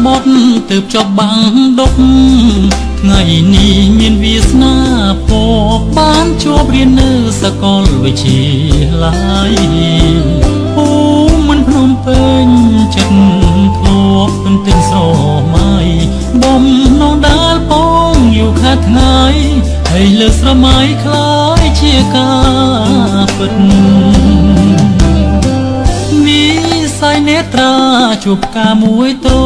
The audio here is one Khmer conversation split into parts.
បត់ទើបចប់បាំងដុកថ្ងៃនេះមានវាសនាពកបានជួបរៀននៅសាកលវិទ្យាល័យអូមិនភ្នំពេញចិត្តធ្លាប់ទន្ទឹងស្រមៃបំណងដាល់ពងอยู่ខាត់ថ្ងៃហើយលើស្រមៃคล้ายជាការពិតសៃនេត្រាជួបការមួយត្រ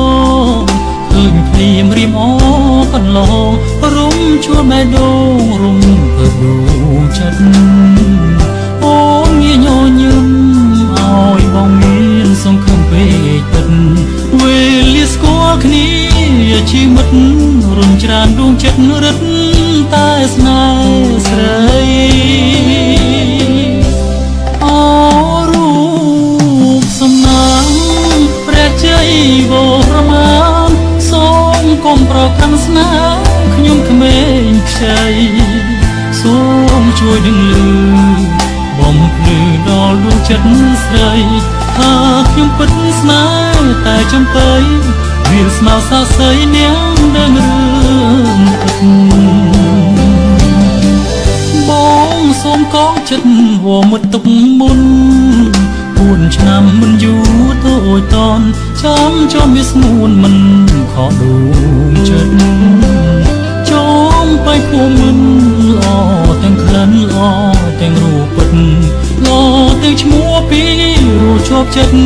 ង់ឃើញភ្លៀមរៀមអកន្លងរុំជួលបេះដូងរុំពើដួងចិត្តអូនងាយញញឹមឲ្យបងមានសង្ឃឹមពេកពិតវេលាស្គាល់គ្នាជីវិតរុំច្រើនដួងចិត្តរឹតតែស្នេហ៍ស្រីបរមានសូមកុំប្រកាន់ស្នាខ្ញុំក្មេងខ្ចីសូមជួយដឹងឮបំភ្លឺដល់ដួងចិត្តស្រីថាខ្ញុំពិតស្នេហ៍តែចំបៃវាស្មៅសាស័យនាងដឹងរឿងពិតបងសូមកងចិត្តវមុតទុកមុន4 ឆ្នាំមិនយូរទៅអួយតនចំវាស្ងួនមិនខកដួងចិត្តចំបៃភូមិមិនល្អទាំងក្លិនល្អទាំងរូបពិតល្អទាំងឈ្មោះពីរូបជាប់ចិត្ត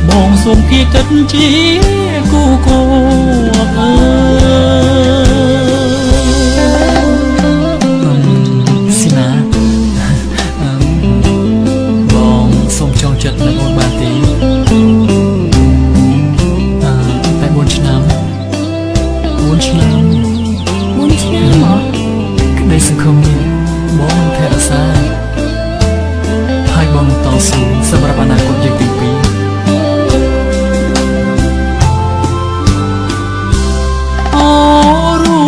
បងសូមគៀកិតជាគូគោស៊ីណាបងសូមចងចិត្តនឹងអូនបានទេ4 ឆ្នាំមកក្តីសង្ឃឹមនេះបងនឹងថែរក្សាហើយបងតស៊ូសម្រាប់អនាគតយើងទាំងពីរអូរូ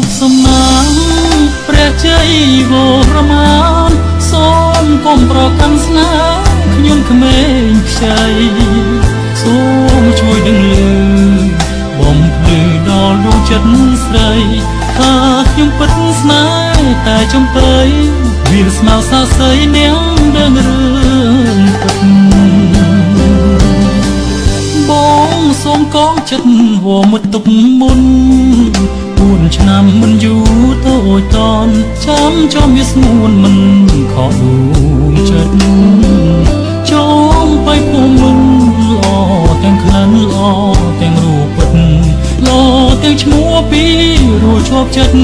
បសំណាងព្រះជ័យបរមានសូមកុំប្រកាន់ស្នាខ្ញុំក្មេងខ្ចីសូមជួយដឹងឮបំភ្លឺដល់ដួងចិត្តស្រីថាខ្ញុំពិតស្នេហ៍តែចំបៃវាស្មៅសាស័យនាងដឹងរឿងពិតបងសូមកងចិត្តវមុតទុកមុន4 ឆ្នាំមិនយូរទៅអួយតនចំវាស្ងួនមិនខកដួងចិត្តចំបៃភូមិមិនល្អទាំងក្លិនល្អទាំងរូបពិតល្អទាំងឈ្មោះពីរួចជាប់ចិត្ត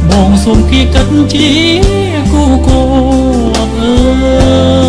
បងសូមគៀកិតជាគូគោអើ